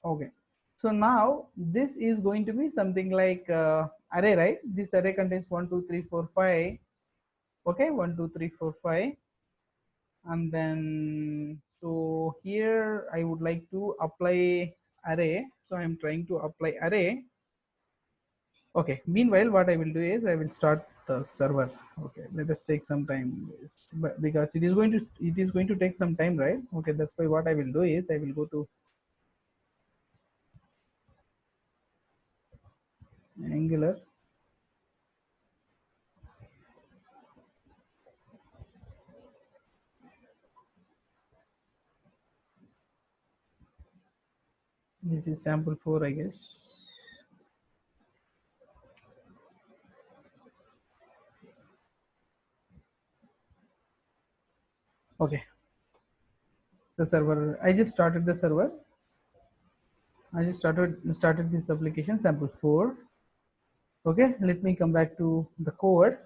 Okay, so now this is going to be something like array, right? This array contains 1 2 3 4 5. Okay, 1 2 3 4 5, and then so here I would like to apply array, so I am trying to apply array. Okay, meanwhile what I will do is I will start the server. Okay, let us take some time, because it is going to take some time, right? Okay, that's why what I will do is I will go to Angular. This is sample 4, I guess. Okay, the server, I just started the server. I just started this application sample 4. Okay, let me come back to the code.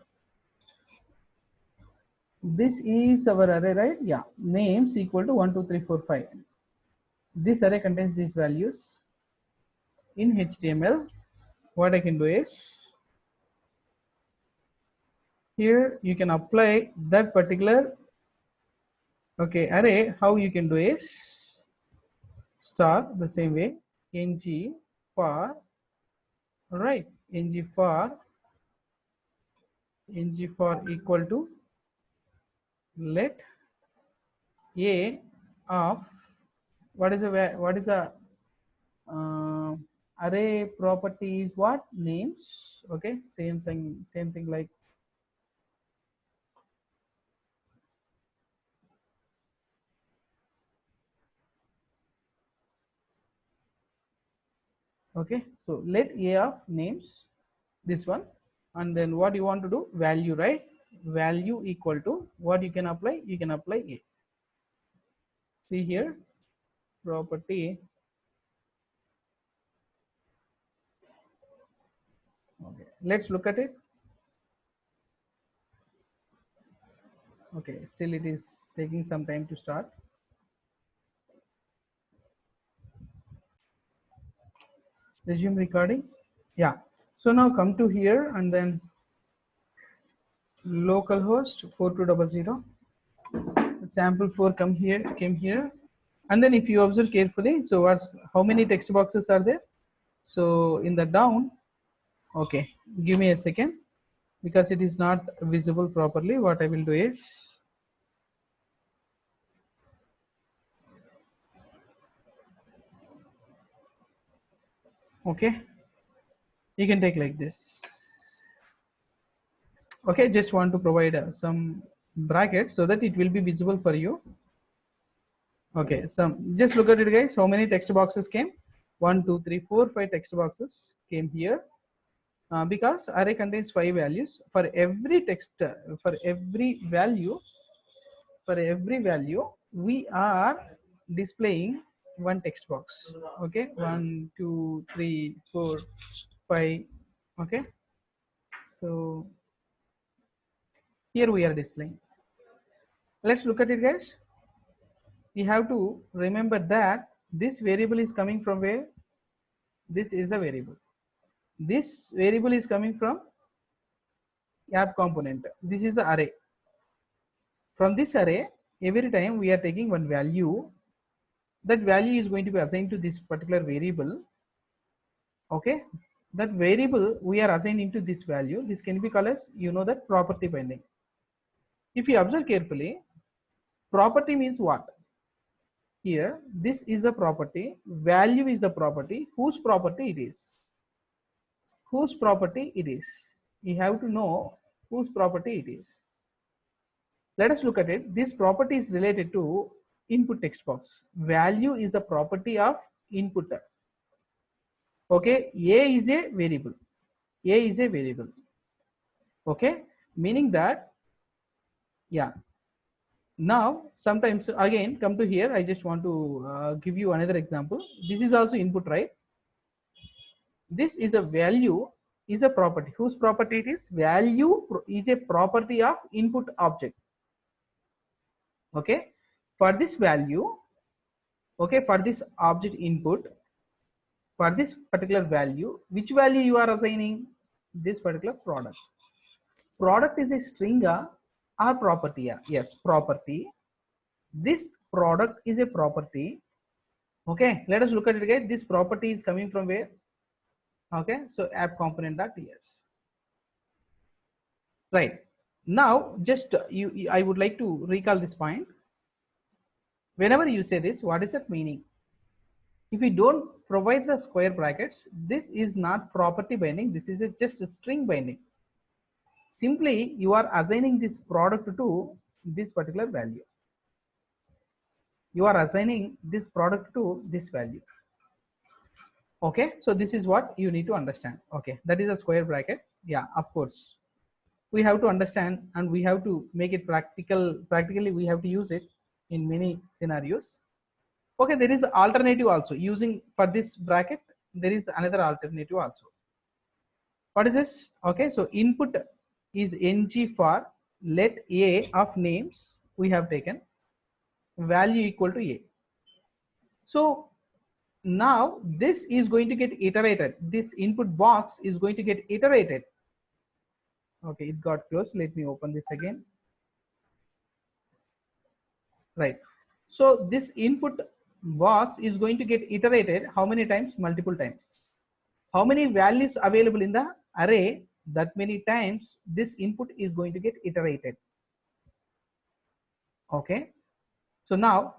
This is our array, right? Yeah, names equal to 1 2 3 4 5. This array contains these values. In HTML, what I can do is, here you can apply that particular array. How you can do is star the same way, ng for, right, ng for equal to let a of what is a array property is what, names. Okay, same thing like okay, so let a of names, this one, and then what you want to do, value, right? Value equal to what you can apply, a. See here, property. Okay, let's look at it. Okay, still it is taking some time to start. Resume recording. Yeah, so now come to here and then localhost 4200, sample 4 came here, and then if you observe carefully, so how many text boxes are there? So in the down, okay, give me a second, because it is not visible properly. What I will do is, okay, you can take like this. Okay, just want to provide some brackets so that it will be visible for you. Okay, just look at it, guys. How many text boxes came? 1 2 3 4 5 text boxes came here, because array contains 5 values. For every text, for every value, we are displaying one text box. Okay, 1 2 3 4 5. Okay, so here we are displaying. Let's look at it, guys. You have to remember that this variable is coming from where? This is a variable. This variable is coming from app component. This is the array. From this array, every time we are taking one value, that value is going to be assigned to this particular variable. Okay, that variable we are assigning to this value. This can be called as, that property binding. If you observe carefully, property means what? Here, this is a property, value is the property. Whose property it is? Whose property it is? You have to know whose property it is. Let us look at it. This property is related to input text box. Value is a property of input. Okay, a is a variable. A is a variable. Okay, meaning that, yeah. Now, sometimes again, come to here. I just want to give you another example. This is also input, right? This is a value, is a property. Whose property it is? Value is a property of input object. Okay, for this value, okay, for this object input, for this particular value, which value you are assigning? This particular product. Product is a string or property? Yes, property. This product is a property. Okay, let us look at it again. This property is coming from where? Okay, so app component.ts. Right. Now, just I would like to recall this point. Whenever you say this, what is that meaning? If you don't provide the square brackets, this is not property binding. This is just a string binding. Simply, you are assigning this product to this particular value. You are assigning this product to this value. Okay, so this is what you need to understand. Okay, that is a square bracket. Yeah, of course. We have to understand and we have to make it practical. Practically, we have to use it in many scenarios. Okay, there is alternative also using for this bracket. There is another alternative also. What is this? Okay, so input is ng for let a of names we have taken value equal to a. So now this is going to get iterated. This input box is going to get iterated. Okay, it got closed. Let me open this again. Right. So this input box is going to get iterated how many times? Multiple times. How many values available in the array? That many times this input is going to get iterated. Okay. So now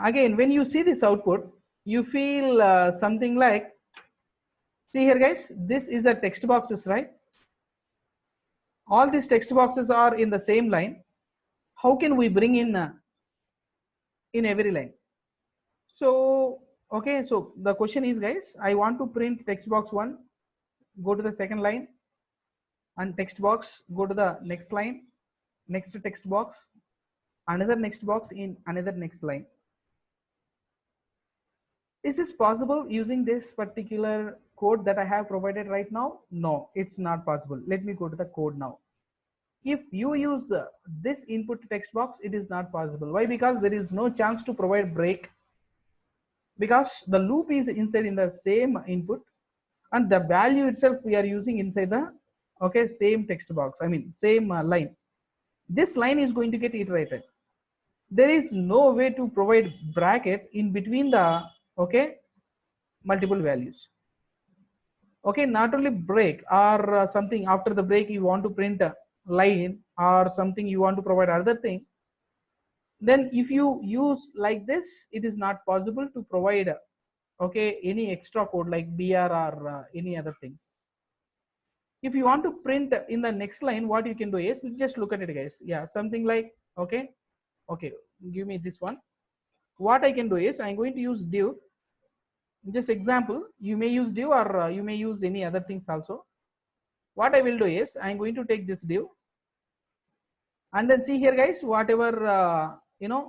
again, when you see this output, you feel something like, see here guys, this is a text boxes, right? All these text boxes are in the same line. How can we bring in every line? So okay, so the question is guys, I want to print text box 1, go to the second line, and text box, go to the next line, next text box, another next box in another next line. Is this possible using this particular code that I have provided right now? No, it's not possible. Let me go to the code now. If you use this input text box, it is not possible. Why? Because there is no chance to provide break, because the loop is inside in the same input and the value itself we are using inside the same text box, I mean same line. This line is going to get iterated. There is no way to provide bracket in between the multiple values. Okay, not only break or something after the break you want to print a line or something, you want to provide other thing, then if you use like this, it is not possible to provide any extra code like br or any other things. If you want to print in the next line, what you can do is just look at it guys. Yeah, something like okay, give me this one. What I can do is I'm going to use div. Just example, you may use div or you may use any other things also. What I will do is I'm going to take this div and then see here guys, whatever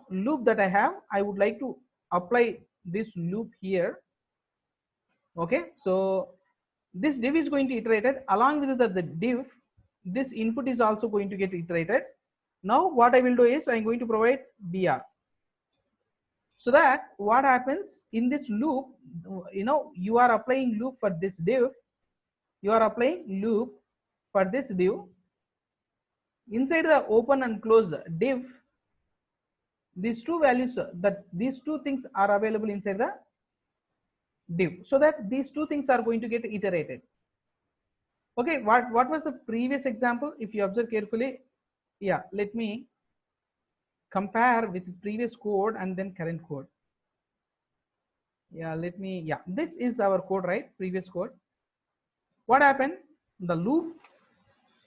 loop that I have, I would like to apply this loop here. Okay, so this div is going to iterate along with the div. This input is also going to get iterated. Now what I will do is I'm going to provide br, so that what happens in this loop, you are applying loop for this div, you are applying loop for this div. Inside the open and close div, these two values, these two things are available inside the div, so that these two things are going to get iterated. Okay, what was the previous example? If you observe carefully, yeah, let me compare with previous code and then current code. Yeah, this is our code, right? Previous code. What happened? The loop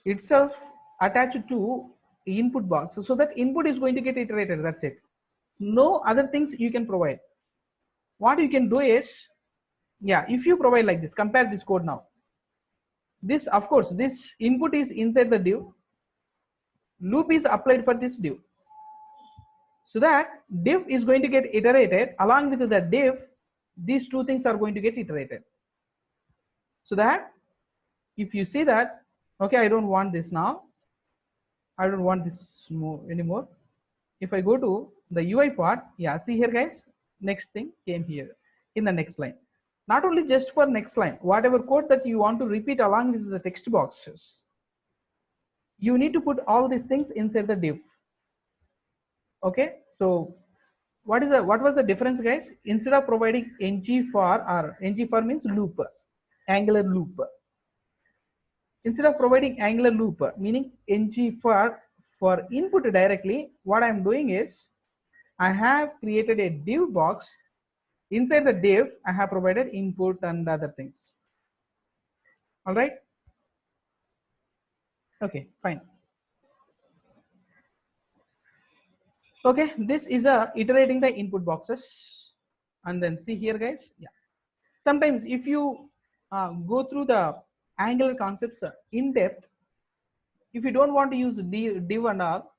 itself attached to input box, so that input is going to get iterated. That's it. No other things you can provide. What you can do is, yeah, if you provide like this, compare this code now. This, of course, this input is inside the div. Loop is applied for this div, so that div is going to get iterated. Along with the div, these two things are going to get iterated. So that if you see that, okay, I don't want this now. I don't want this anymore. If I go to the UI part, yeah, see here guys, next thing came here. in the next line. Not only just for next line, whatever code that you want to repeat along with the text boxes, you need to put all these things inside the div. Okay, so what was the difference, guys? Instead of providing ng for, or ng for means loop, angular loop. Instead of providing angular loop, meaning ng for input directly, what I'm doing is I have created a div box. Inside the div, I have provided input and other things. All right. Okay, fine. Okay, this is a iterating the input boxes, and then see here, guys. Yeah. Sometimes if you go through the Angular concepts in depth, if you don't want to use div and all,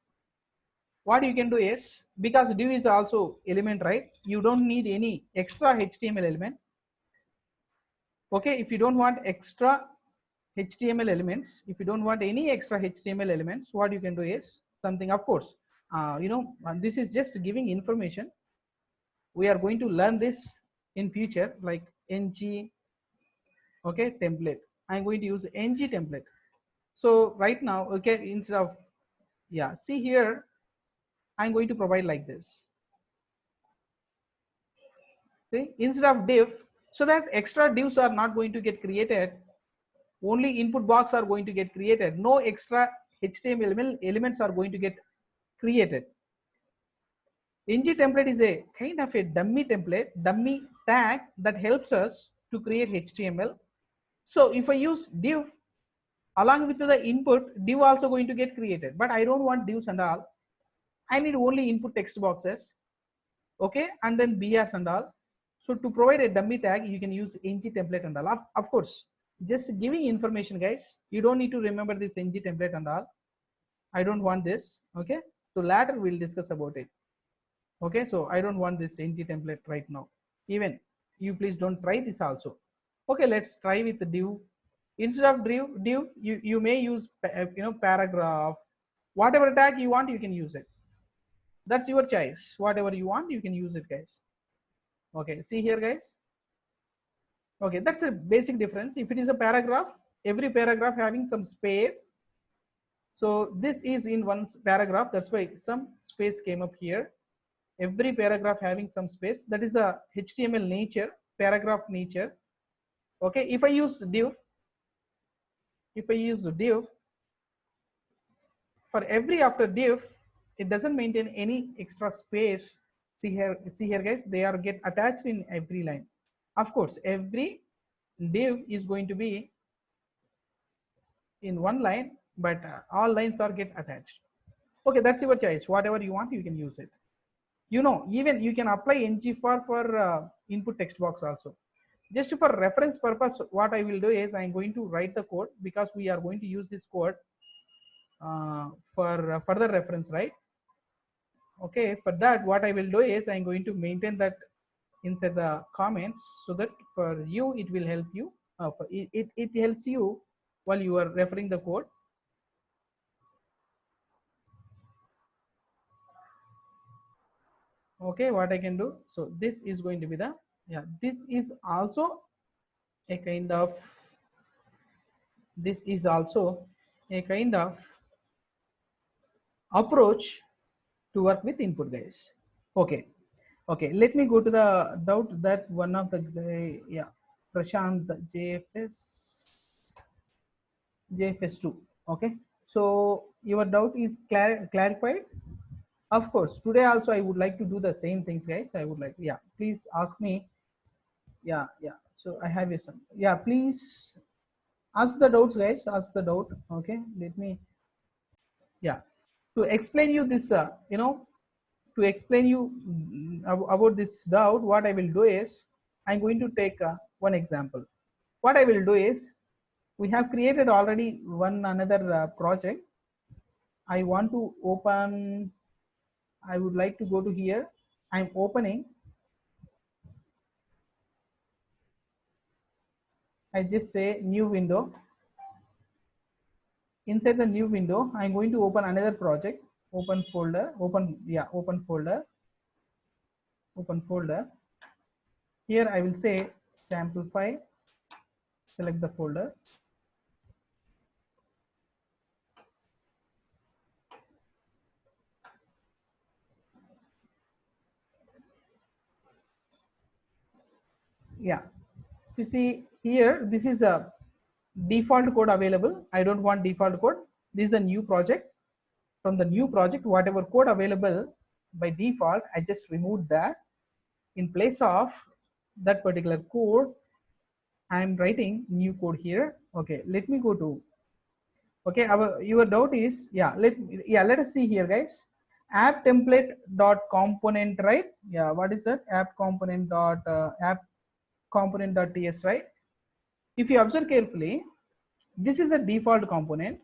what you can do is, because div is also element, right? You don't need any extra HTML element. Okay, if you don't want extra HTML elements, if you don't want any extra HTML elements, what you can do is something, of course, this is just giving information. We are going to learn this in future, like ng, okay, template. I'm going to use ng template. So right now, okay, instead of, yeah, see here, I'm going to provide like this. See, instead of div, so that extra divs are not going to get created, only input box are going to get created. No extra HTML elements are going to get created. ng template is a kind of a dummy template, dummy tag that helps us to create HTML. So if I use div along with the input, div also going to get created, but I don't want divs and all. I need only input text boxes, okay, and then BRs and all. So to provide a dummy tag, you can use ng template and all. Of course, just giving information, guys. You don't need to remember this ng template and all. I don't want this, okay. So later we'll discuss about it. Okay, so I don't want this ng template right now. Even you please don't try this also. Okay, let's try with the div. Instead of div, you may use paragraph, whatever tag you want, you can use it. That's your choice. Whatever you want, you can use it, guys. Okay, see here, guys. Okay, that's a basic difference. If it is a paragraph, every paragraph having some space. So this is in one paragraph. That's why some space came up here. Every paragraph having some space. That is the HTML nature, paragraph nature. Okay, if I use div, for every after div, it doesn't maintain any extra space. See here, guys, they are get attached in every line. Of course, every div is going to be in one line, but all lines are get attached. Okay, that's your choice. Whatever you want, you can use it. Even you can apply ng for input text box also. Just for reference purpose, what I will do is I'm going to write the code, because we are going to use this code for further reference, right? Okay, for that, what I will do is I'm going to maintain that inside the comments, so that for you it will help you. It helps you while you are referring the code. Okay, what I can do, so this is going to be the, yeah, this is also a kind of, approach to work with input, guys. Okay, let me go to the doubt that one of the guy, yeah, Prashant, JFS2. Okay, so your doubt is clarified. Of course, today also I would like to do the same things, guys. I would like, yeah, please ask me. Yeah, so I have some, yeah, please ask the doubts, guys. Ask the doubt. Okay, let me, yeah, to explain you this, to explain you about this doubt, what I will do is I'm going to take one example. What I will do is, we have created already one another project. I want to open, I would like to go to here. I'm opening. I just say new window. Inside the new window, I'm going to open another project. Open folder. Open folder. Here I will say sample file, select the folder. Yeah, you see here, this is a default code available. I don't want default code. This is a new project. From the new project, whatever code available by default, I just removed that. In place of that particular code, I am writing new code here. Okay, let me go to, okay, your doubt is, let us see here, guys. App template dot component, right? Yeah, what is that? App component dot app component dot ts, right? If you observe carefully, this is a default component,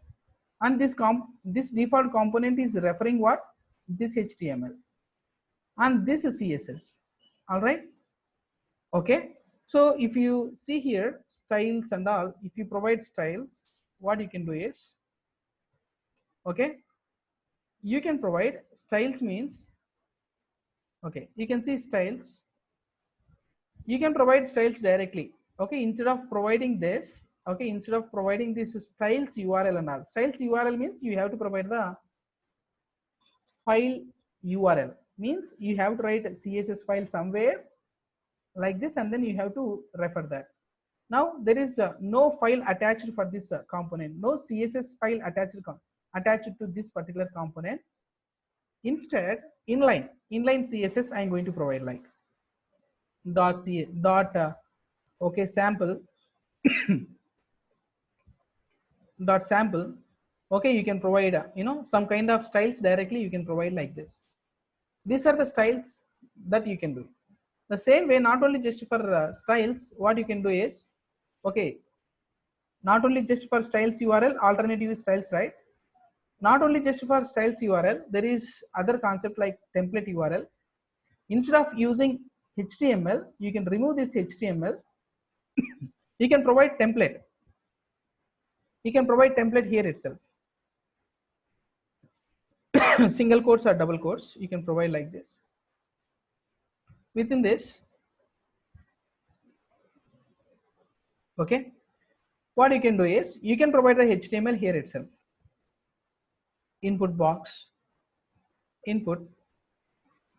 and this default component is referring what? This HTML, and this is CSS. All right. Okay. So if you see here styles and all, if you provide styles, what you can do is, okay, you can provide styles means, okay, you can see styles. You can provide styles directly. Okay, instead of providing this, okay, instead of providing this styles URL and all, styles URL means you have to provide the file URL, means you have to write a CSS file somewhere like this, and then you have to refer that. Now there is no file attached for this component, no CSS file attached to this particular component. Instead, inline CSS I am going to provide, like okay, sample dot sample. Okay, you can provide some kind of styles directly. You can provide like this. These are the styles that you can do. The same way, not only just for styles, what you can do is, okay, not only just for styles URL, alternative styles, right? Not only just for styles URL, there is other concept like template URL. Instead of using HTML, you can remove this HTML. You can provide template. You can provide template here itself. Single quotes or double quotes, you can provide like this. Within this, okay, what you can do is, you can provide the HTML here itself. Input box, input,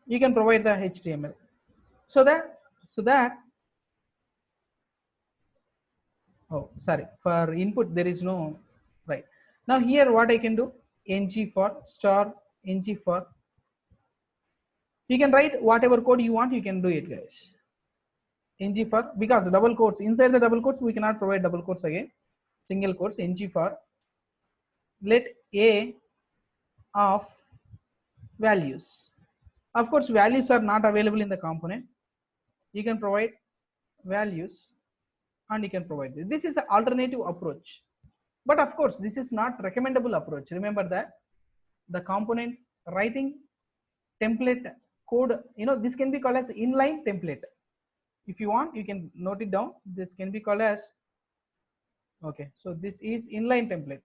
you can provide the HTML. So that, oh, sorry, for input there is no, right. Now here what I can do, ng for star, ng for, you can write whatever code you want, you can do it, guys. Ng for, because double quotes, inside the double quotes we cannot provide double quotes again. Single quotes, ng for, let a of values. Of course, values are not available in the component. You can provide values, and you can provide this. This is an alternative approach, but of course this is not recommendable approach. Remember that the component writing template code, this can be called as inline template. If you want, you can note it down. This can be called as, okay, so this is inline template.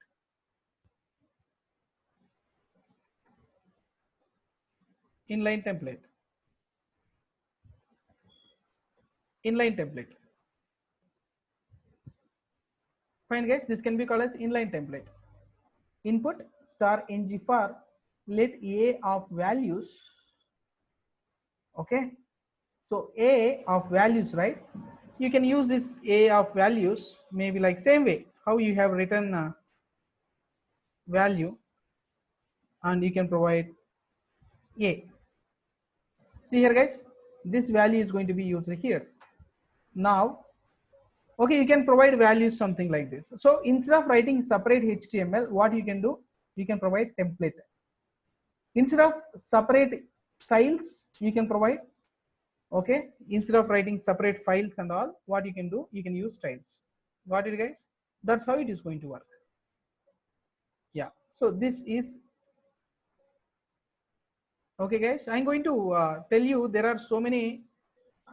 Inline template. Inline template. Fine, guys, this can be called as inline template. Input star ng for, let a of values, okay, so a of values, right? You can use this a of values maybe like same way how you have written value, and you can provide a. See here, guys, this value is going to be used here. Now, okay, you can provide values something like this. So instead of writing separate HTML, what you can do, you can provide template. Instead of separate styles, you can provide, okay, instead of writing separate files and all, what you can do, you can use styles. Got it, guys? That's how it is going to work. Yeah, so this is, okay, guys, I'm going to tell you there are so many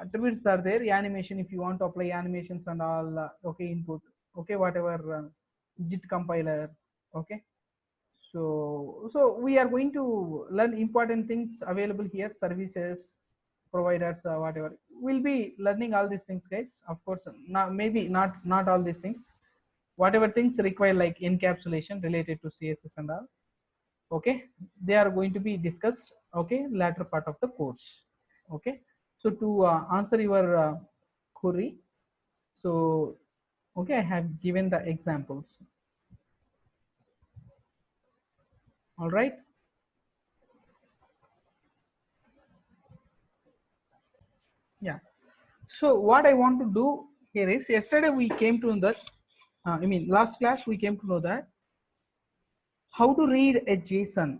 attributes are there. Animation, if you want to apply animations and all, okay, input, okay, whatever, JIT compiler, okay. So we are going to learn important things available here, services, providers, whatever. We'll be learning all these things, guys. Of course, not maybe not all these things. Whatever things require like encapsulation related to CSS and all, okay, they are going to be discussed, okay, latter part of the course. Okay, so to answer your query, so okay, I have given the examples. All right. Yeah. So what I want to do here is, yesterday we came to that, I mean last class we came to know that how to read a JSON,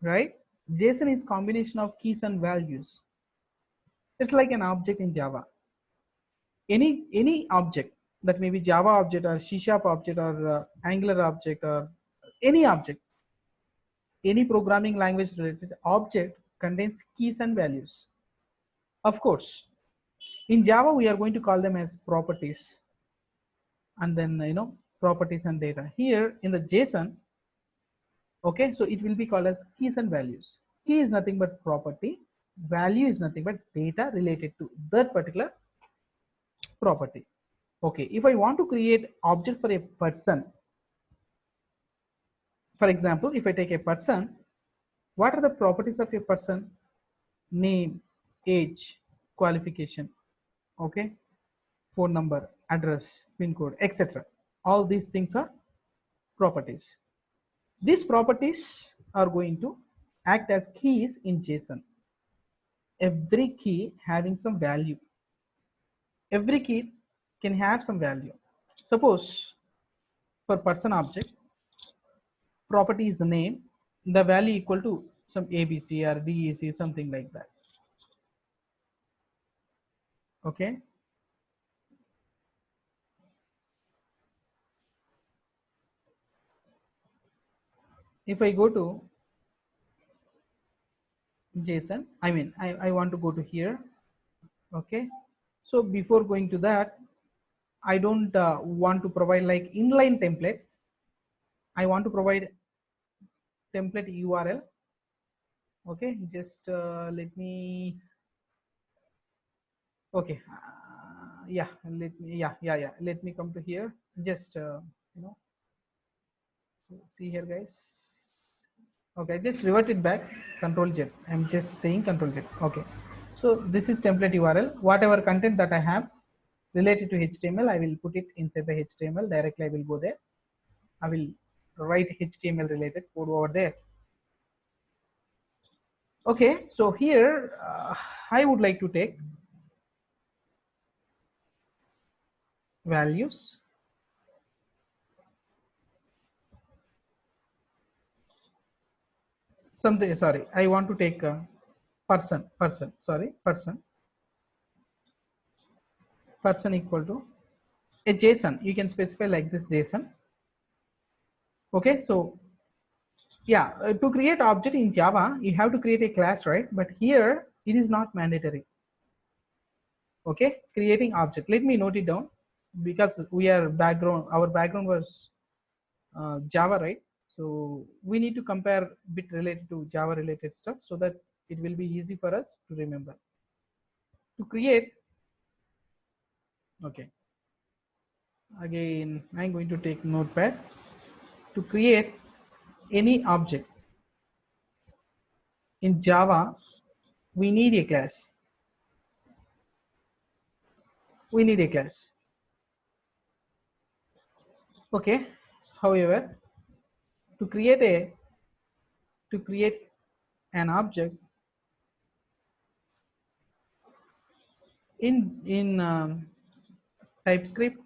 right? JSON is combination of keys and values. It's like an object in Java. Any object, that may be Java object or C# object or Angular object or any object, any programming language related object contains keys and values. Of course, in Java we are going to call them as properties, and then properties and data. Here in the JSON, okay, so it will be called as keys and values. Key is nothing but property, value is nothing but data related to that particular property. Okay, if I want to create object for a person, for example, if I take a person, what are the properties of a person? Name, age, qualification, okay, phone number, address, pin code, etc. All these things are properties. These properties are going to act as keys in JSON. Every key having some value. Every key can have some value. Suppose for person object, property is the name, the value equal to some ABC or DEC, something like that. Okay. If I go to JSON, I mean, I want to go to here. Okay. So before going to that, I don't want to provide like inline template. I want to provide template URL. Okay, just let me. Okay, yeah, let me. Yeah. Let me come to here. Just see here, guys. Okay, just revert it back. Control Z. I'm just saying Control Z. Okay, so this is template URL. Whatever content that I have related to HTML, I will put it inside the HTML directly. I will go there. I will write HTML related code over there. Okay, so here I would like to take values, something, sorry, I want to take person equal to a JSON. You can specify like this JSON. Okay, so yeah, to create object in Java you have to create a class, right? But here it is not mandatory. Okay, creating object, let me note it down, because we are our background was Java, right? So we need to compare bit related to Java related stuff so that it will be easy for us to remember. To create, okay, again I'm going to take Notepad. To create any object in Java, we need a class. We need a class. Okay. However, to create an object in TypeScript,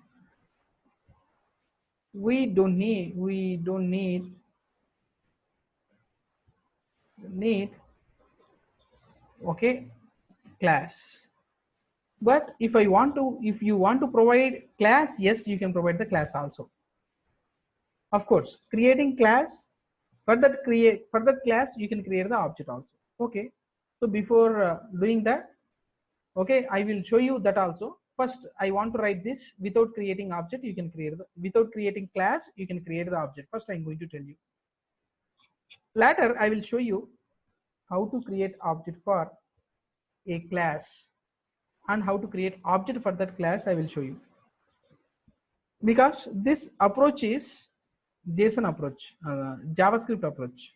we don't need okay, class. But if you want to provide class, yes, you can provide the class also. Of course, creating class, for that class you can create the object also. Okay, so before doing that, okay, I will show you that also. First I want to write this. Without creating object you can create without creating class you can create the object. First I'm going to tell you. Later I will show you how to create object for a class and how to create object for that class I will show you, because this approach is JSON approach, JavaScript approach.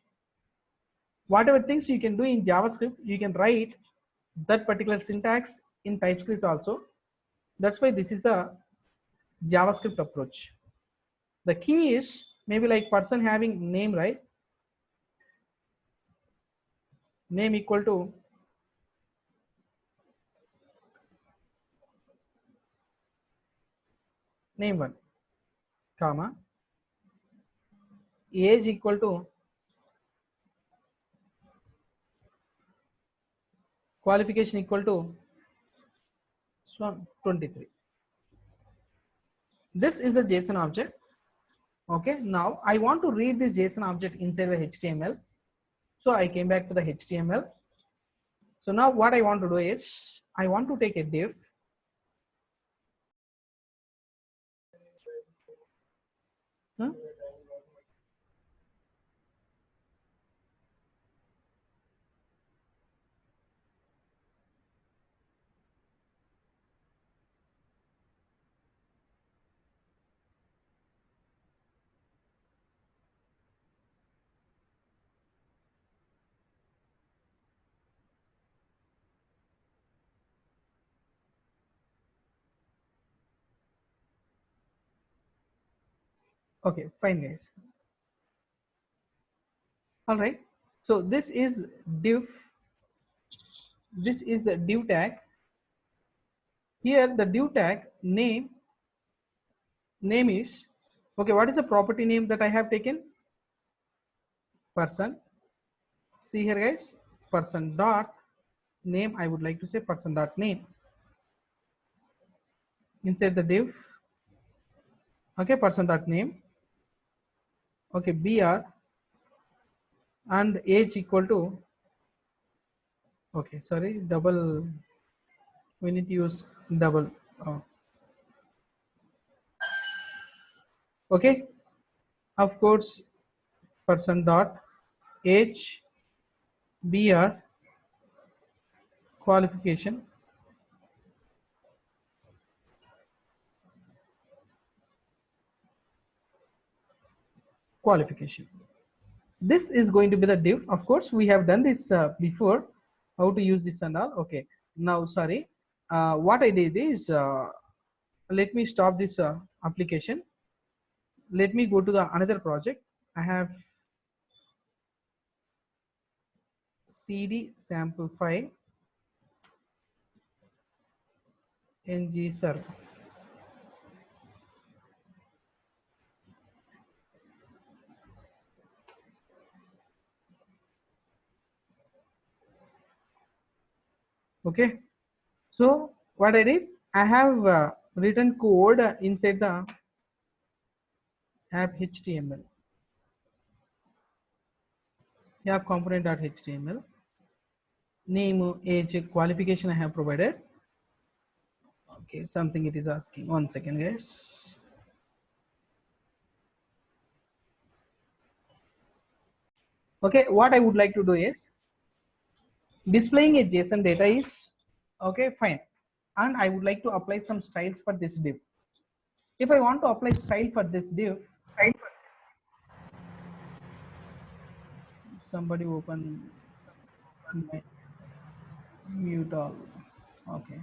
Whatever things you can do in JavaScript, you can write that particular syntax in TypeScript also. That's why this is the JavaScript approach. The key is maybe like person having name, right? Name equal to name1, comma, age equal to qualification equal to 23. This is a JSON object. Okay, now I want to read this JSON object inside the HTML. So I came back to the HTML. So now what I want to do is I want to take a div. Huh? Okay, fine guys. All right. So this is div. This is a div tag. Here the div tag name is, okay, what is the property name that I have taken? Person. See here guys, person dot name. I would like to say person dot name inside the div. Okay, person dot name. Okay, br and age equal to, okay, sorry, double, we need to use double. Oh. Okay, of course, person dot age br qualification qualification. This is going to be the div. Of course, we have done this before, how to use this and all. Okay, now sorry, what I did is let me stop this application. Let me go to the another project. I have cd sample file ng server. Okay, so what I did, I have written code inside the app HTML, app component.html. Name, age, qualification I have provided. Okay, something it is asking. 1 second, guys. Okay, what I would like to do is displaying a JSON data is okay, fine, and I would like to apply some styles for this div. If I want to apply style for this div, somebody open my mute all. Okay,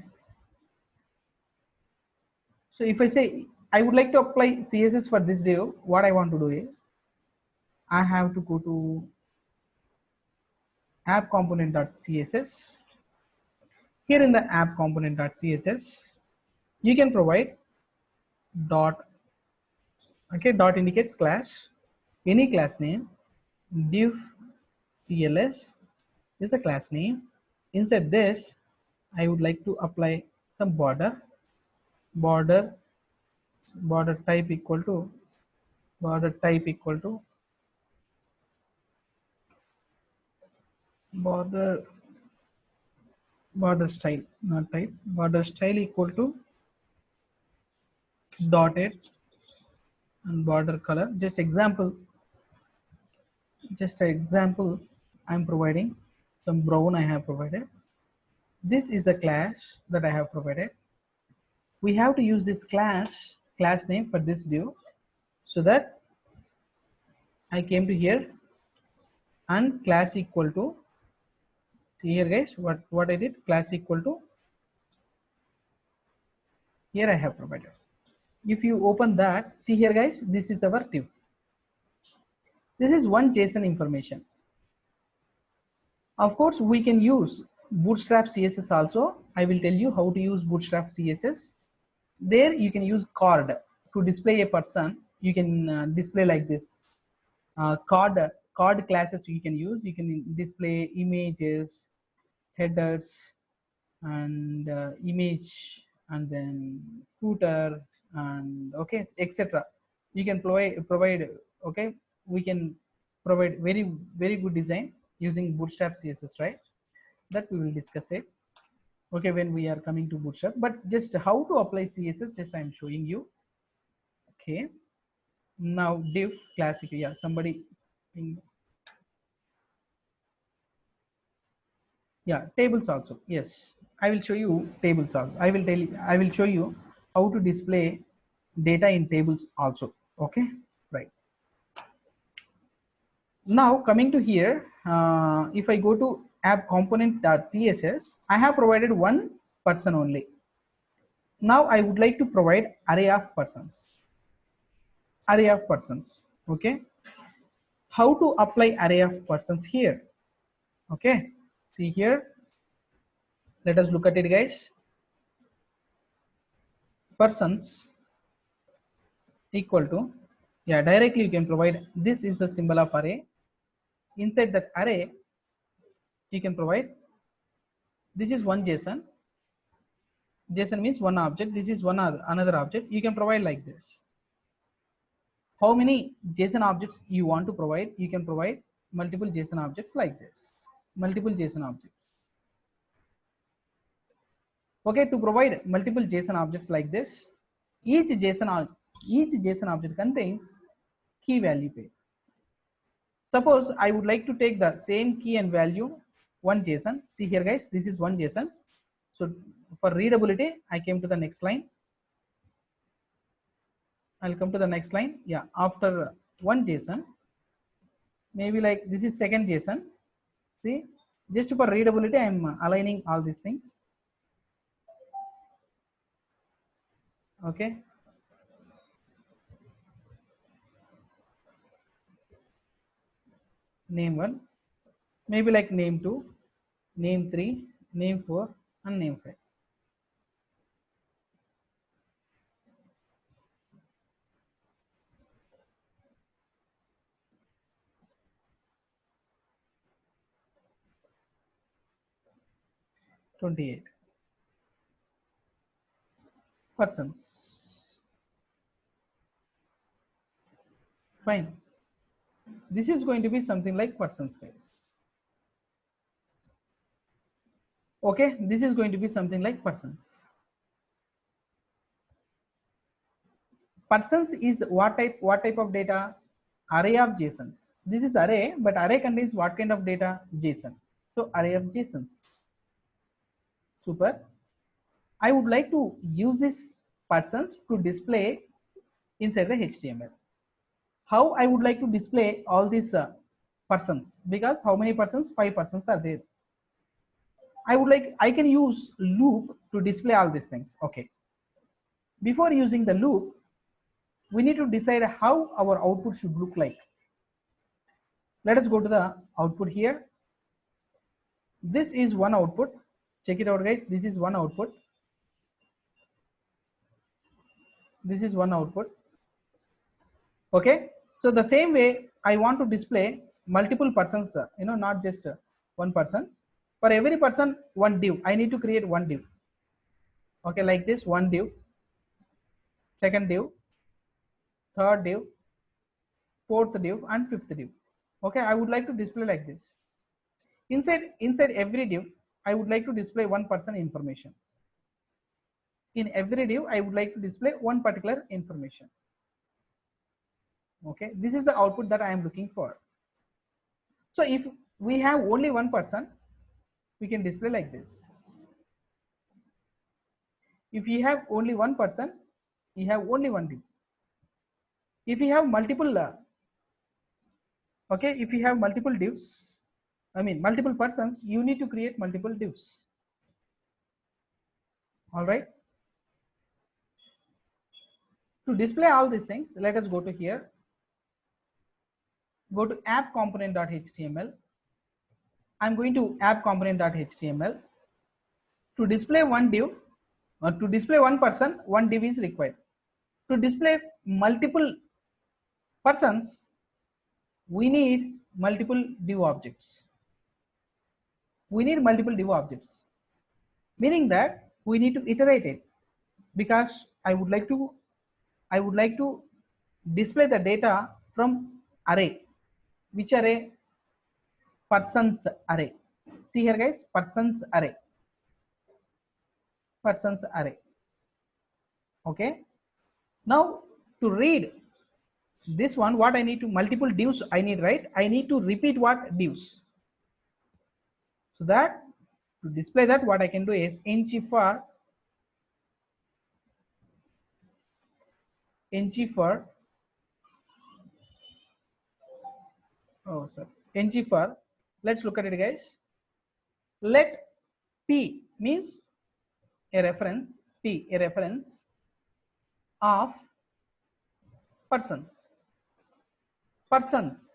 so if I say I would like to apply CSS for this div, what I want to do is I have to go to app component.css. Here in the app component.css, you can provide dot, okay, dot indicates class, any class name, div cls is the class name. Inside this, I would like to apply some border type equal to border style, not type, border style equal to dotted, and border color, just an example I'm providing some brown I have provided, this is the class that I have provided. We have to use this class name for this div, so that I came to here and class equal to, see here guys, what I did, class equal to, here I have provided. If you open that, see here guys, this is our div. This is one JSON information. Of course, we can use Bootstrap CSS also. I will tell you how to use Bootstrap CSS. There you can use card to display a person. You can display like this. Card classes you can use. You can display images, headers, and image, and then footer, and okay, etc. You can provide okay. We can provide very good design using Bootstrap CSS, right? That we will discuss it, okay, when we are coming to Bootstrap. But just how to apply CSS, just I'm showing you. Okay, now div classic, yeah, somebody, yeah, tables also, yes, I will show you tables also. I will show you how to display data in tables also. Okay, right. Now coming to here, if I go to app component.css, I have provided one person only. Now I would like to provide array of persons. Okay, how to apply array of persons here? Okay, see here, let us look at it guys. Persons equal to, yeah, directly you can provide, this is the symbol of array. Inside that array you can provide, this is one JSON. JSON means one object, this is another object. You can provide like this. How many JSON objects you want to provide? You can provide multiple JSON objects like this. Multiple JSON objects. Okay, to provide multiple JSON objects like this, each JSON object contains key value pair. Suppose I would like to take the same key and value, one JSON. See here guys, this is one JSON. So for readability, I came to the next line. I'll come to the next line. Yeah, after one JSON, maybe like this is second JSON. See, just for readability, I'm aligning all these things. Okay. Name 1, maybe like name 2, name 3, name 4, and name 5. $28 persons. Fine. This is going to be something like persons, guys. Okay, this is going to be something like persons. Persons is what type of data? Array of JSONs. This is array, but array contains what kind of data? JSON. So array of JSONs. Super. I would like to use this persons to display inside the HTML. How I would like to display all these persons? Because how many persons? 5 persons are there. I can use loop to display all these things. Okay. Before using the loop, we need to decide how our output should look like. Let us go to the output here. This is one output. Check it out, guys. This is one output. This is one output. Okay. So the same way, I want to display multiple persons, not just one person. For every person, one div. I need to create one div. Okay, like this, one div, second div, third div, fourth div, and fifth div. Okay, I would like to display like this. Inside every div, I would like to display one person information. In every div, I would like to display one particular information. Okay, this is the output that I am looking for. So if we have only one person, we can display like this. If you have only one person, you have only one div. If you have multiple okay, if you have multiple divs, I mean multiple persons, you need to create multiple divs. All right, to display all these things, let us go to here, go to app component.html. I'm going to app component.html. To display one div, or to display one person, one div is required. To display multiple persons, we need multiple div objects. We need multiple div objects, meaning that we need to iterate it, because I would like to display the data from array. Which array? Persons array. See here guys, persons array. Persons array. Okay. Now to read this one, what I need to, multiple divs I need, right? I need to repeat what? Divs. So that to display that, what I can do is ng for oh sir, ng for, let's look at it guys. Let p means a reference, p a reference of persons. Persons.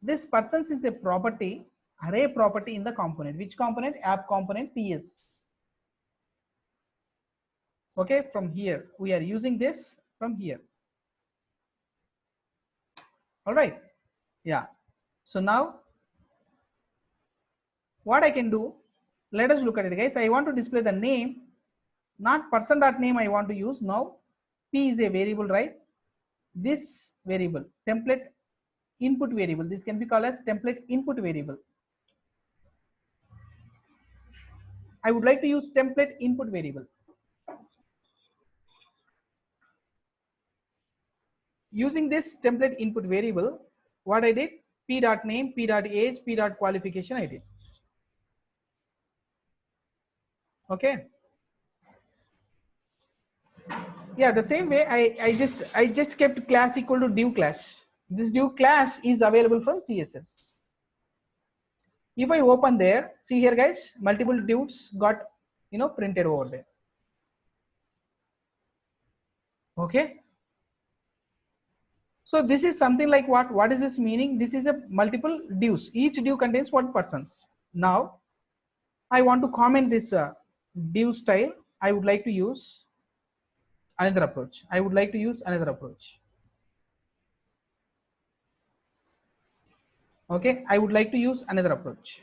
This persons is a property, array property in the component. Which component? App component ps. Okay, from here we are using this from here. All right, yeah. So now what I can do, let us look at it guys. I want to display the name, not person.name I want to use. Now p is a variable, right? This variable, template input variable, this can be called as template input variable. I would like to use template input variable. Using this template input variable, what I did, p.name, p.age, p.qualification I did. Okay. Yeah, the same way I just kept class equal to div class. This div class is available from CSS. If I open there, see here guys, multiple divs got printed over there. Okay. So this is something like what is this meaning? This is a multiple divs. Each div contains one persons. Now I want to comment this div style. I would like to use another approach. Okay, I would like to use another approach.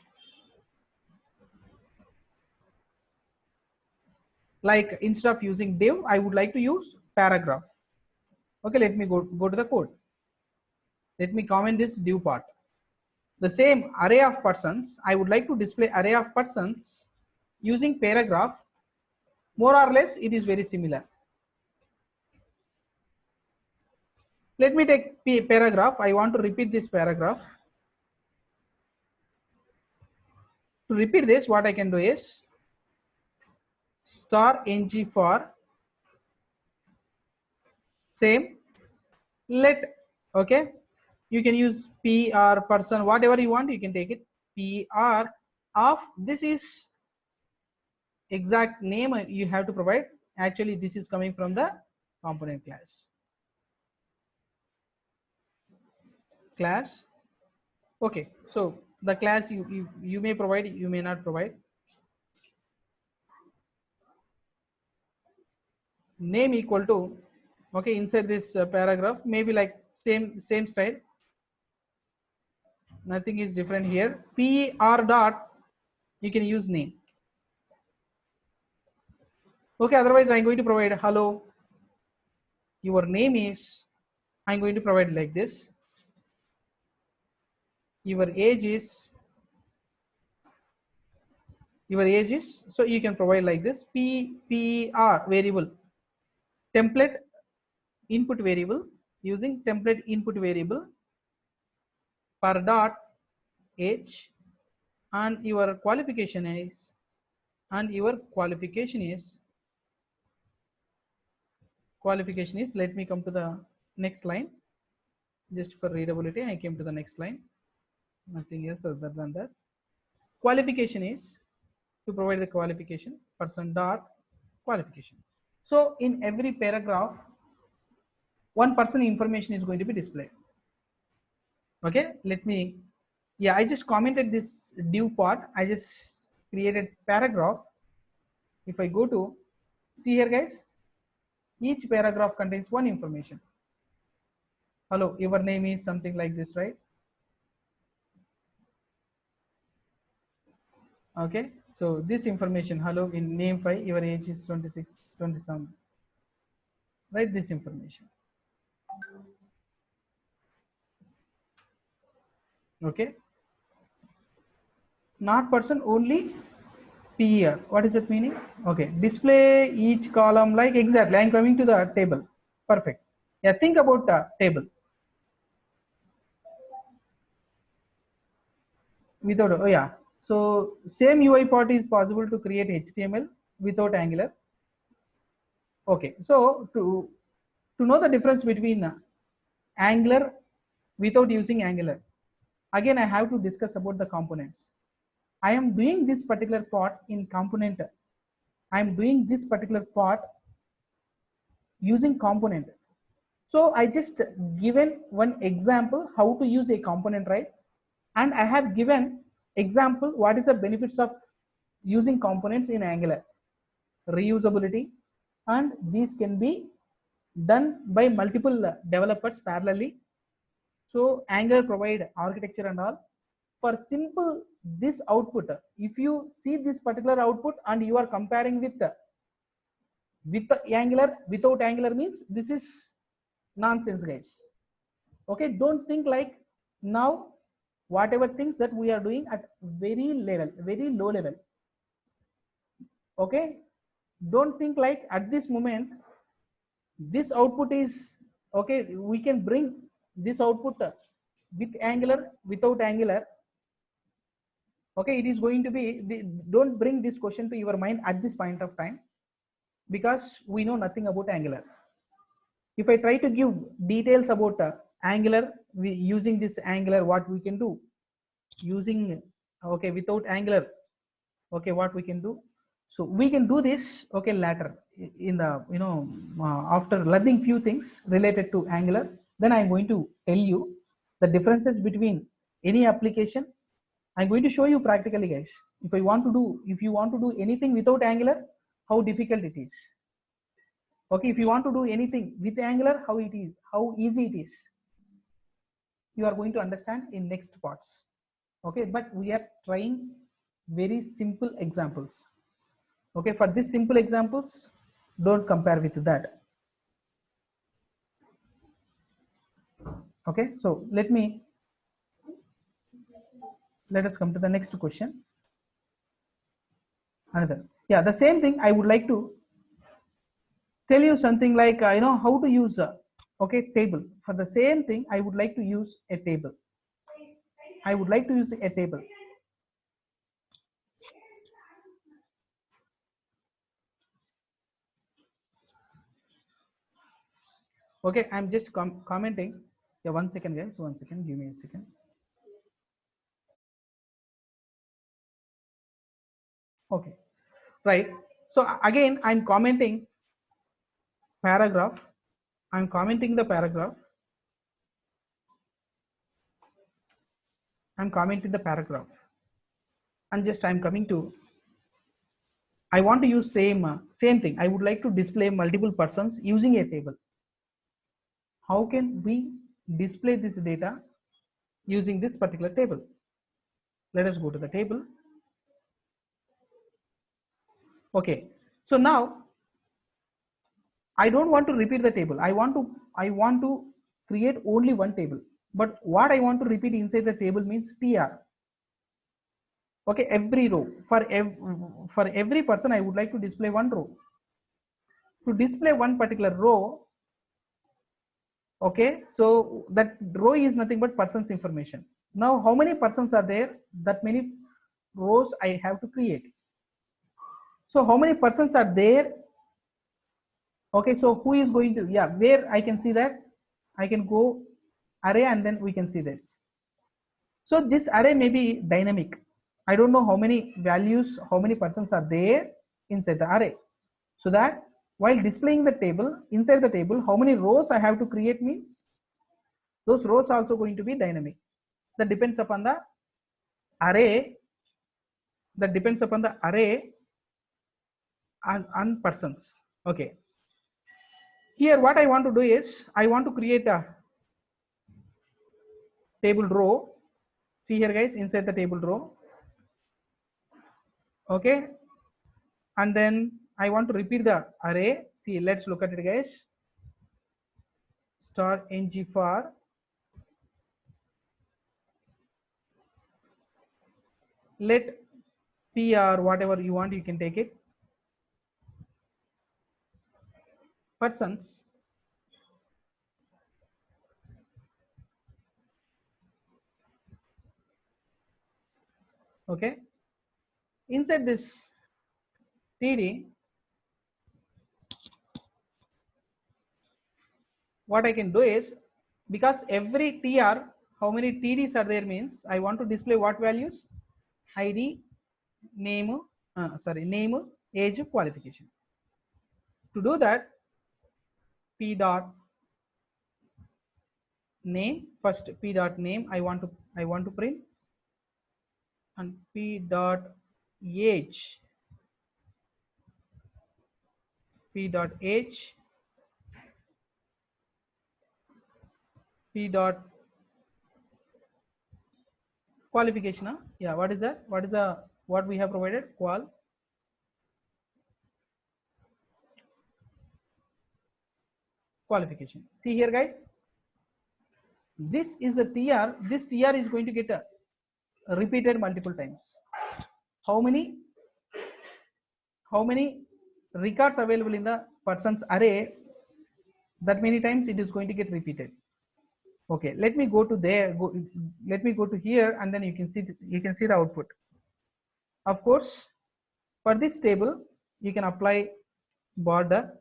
Like instead of using div, I would like to use paragraph. Okay, let me go to the code. Let me comment this div part. The same array of persons, I would like to display array of persons using paragraph. More or less it is very similar. Let me take paragraph. I want to repeat this paragraph. To repeat this, what I can do is star ng for same let, okay, you can use PR person, whatever you want, you can take it. PR of, this is exact name you have to provide. Actually this is coming from the component class. Okay, so the class you may provide, you may not provide. Name equal to, okay, inside this paragraph, maybe like same style, nothing is different here. PR dot, you can use name. Okay, otherwise I'm going to provide hello, your name is, I'm going to provide like this, your age is, so you can provide like this. PR variable, template input variable, using template input variable per dot age, and your qualification is qualification is, let me come to the next line. Just for readability, I came to the next line. Nothing else other than that. Qualification is to provide the qualification, person dot qualification. So in every paragraph, one person information is going to be displayed. Okay, let me, yeah, I just commented this div part. I just created paragraph. If I go to, see here guys, each paragraph contains one information. Hello, your name is something like this, right? Okay, so this information, hello, in name 5, your age is 26, 27, write this information. Okay, not person, only PER. What is that meaning? Okay, display each column like, exactly, I'm coming to the table. Perfect. Yeah, think about the table. Without, oh yeah, so same UI part is possible to create HTML without Angular. Okay, so to know the difference between Angular without using Angular, again I have to discuss about the components. I am doing this particular part in component. I am doing this particular part using component. So I just given one example how to use a component, right? And I have given example what is the benefits of using components in Angular. Reusability, and these can be done by multiple developers parallelly. So Angular provide architecture and all. For simple this output, if you see this particular output and you are comparing with Angular, without Angular means this is nonsense, guys. Okay, don't think like now whatever things that we are doing at very low level. Okay, don't think like at this moment this output is okay, we can bring this output with Angular, without Angular. Okay, it is going to be, don't bring this question to your mind at this point of time, because we know nothing about Angular. If I try to give details about Angular, using this Angular, what we can do using, okay, without Angular, okay, what we can do. So we can do this, okay, later in the, after learning few things related to Angular, then I'm going to tell you the differences between any application. I'm going to show you practically, guys. If you want to do anything without Angular, how difficult it is. Okay, if you want to do anything with Angular, how easy it is. You are going to understand in next parts. Okay, but we are trying very simple examples. Okay, for these simple examples, don't compare with that. Okay, so let us come to the next question. Another, yeah, the same thing. I would like to tell you something like how to use okay, table. For the same thing, I would like to use a table. Okay, I'm just commenting. Yeah, 1 second, guys. 1 second. Give me a second. Okay, right. So again, I'm commenting paragraph. I'm commenting the paragraph. I'm commenting the paragraph, and just I'm coming to. I want to use same thing. I would like to display multiple persons using a table. How can we display this data using this particular table? Let us go to the table. Okay, so now I don't want to repeat the table. I want to create only one table. But what I want to repeat inside the table means TR. Okay, every row, for every person I would like to display one row. To display one particular row, okay, so that row is nothing but person's information. Now how many persons are there? That many rows I have to create. So how many persons are there? Okay, so who is going to, yeah, where I can see that I can go array and then we can see this. So this array may be dynamic. I don't know how many values, how many persons are there inside the array. So that while displaying the table, inside the table, how many rows I have to create means those rows are also going to be dynamic. That depends upon the array. That depends upon the array and persons. Okay. Here what I want to do is I want to create a table row. See here guys, inside the table row. Okay. And then I want to repeat the array. See, let's look at it guys. Star ng for let p or whatever you want, you can take it. Persons. Okay. Inside this TD, what I can do is, because every TR, how many TDs are there means, I want to display what values? ID, name, name, age, qualification. To do that, p dot name, first p dot name I want to print, and p dot age, p dot age, p dot qualification. Huh? Yeah, what is that? What is the what we have provided? Qualification. See here guys, this is the TR. This TR is going to get repeated multiple times. How many records available in the persons array, that many times it is going to get repeated. Okay, let me go to there, let me go to here, and then you can see the output. Of course, for this table you can apply border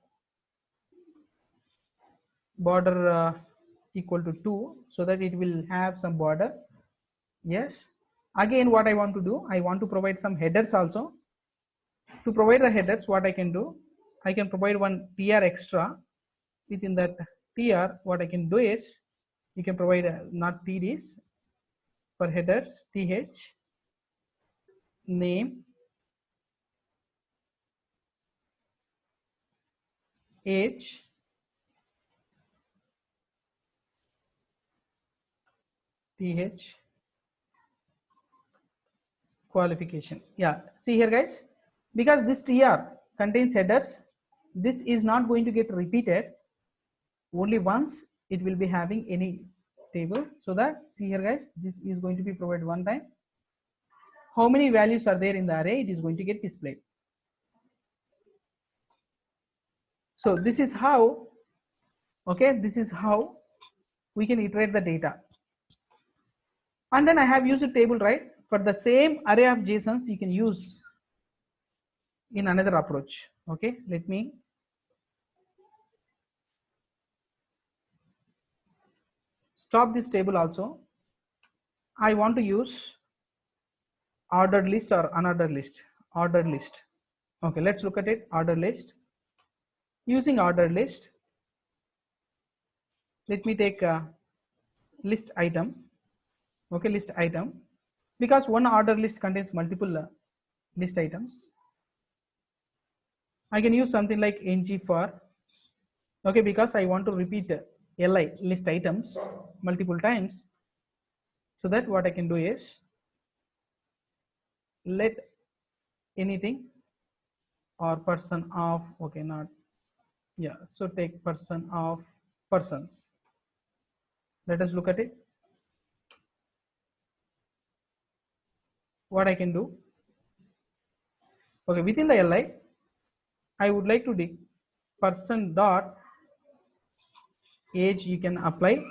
equal to 2, so that it will have some border. Yes, again what I want to do, I want to provide some headers also. To provide the headers, what I can do, I can provide one TR extra. Within that TR, what I can do is, you can provide not TDs for headers, TH, name, age, TH, qualification. Yeah, see here guys, because this TR contains headers, this is not going to get repeated. Only once it will be having any table, so that, see here guys, this is going to be provided one time. How many values are there in the array, it is going to get displayed. So this is how, okay, this is how we can iterate the data. And then I have used a table, right? For the same array of JSONs, you can use in another approach. Okay, let me stop this table also. I want to use ordered list or unordered list. Ordered list. Okay, let's look at it. Ordered list. Using ordered list, let me take a list item. Okay, list item, because one order list contains multiple list items. I can use something like ng for, okay, because I want to repeat li list items multiple times. So that what I can do is, let anything or person of, okay, not, yeah, so take person of persons. Let us look at it. What I can do, okay, within the li, I would like to dig person dot age, you can apply,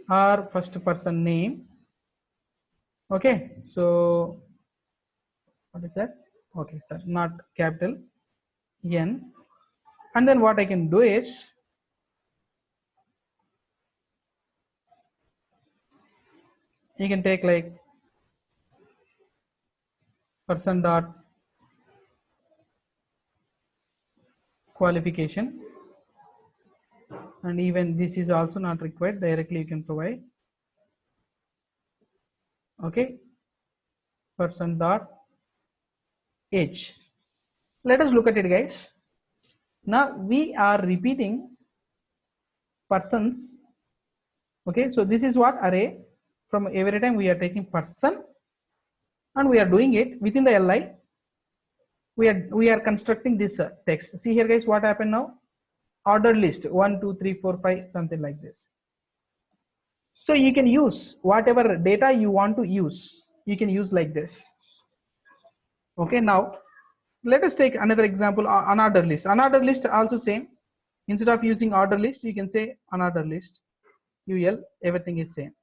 or first person name. Okay, so what is that? Okay, sir, not capital N, And then what I can do is, you can take like person dot qualification, and even this is also not required, directly you can provide. Okay, person dot age. Let us look at it, guys. Now we are repeating persons. Okay, so this is what array. From every time we are taking person, and we are doing it within the li. We are constructing this text. See here, guys, what happened now? Ordered list 1 2 3 4 5, something like this. So you can use whatever data you want to use, you can use like this. Okay, now let us take another example, unordered list. Unordered list also same. Instead of using order list, you can say unordered list. UL, everything is same.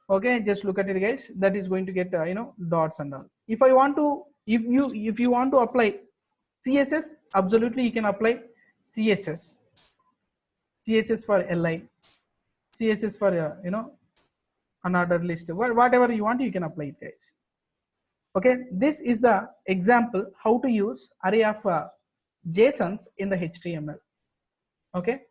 Okay, just look at it, guys. That is going to get dots and all. If I want to, if you want to apply CSS, absolutely you can apply CSS for li, CSS for unordered list, whatever you want, you can apply it, guys. Okay, this is the example how to use array of JSONs in the HTML. Okay,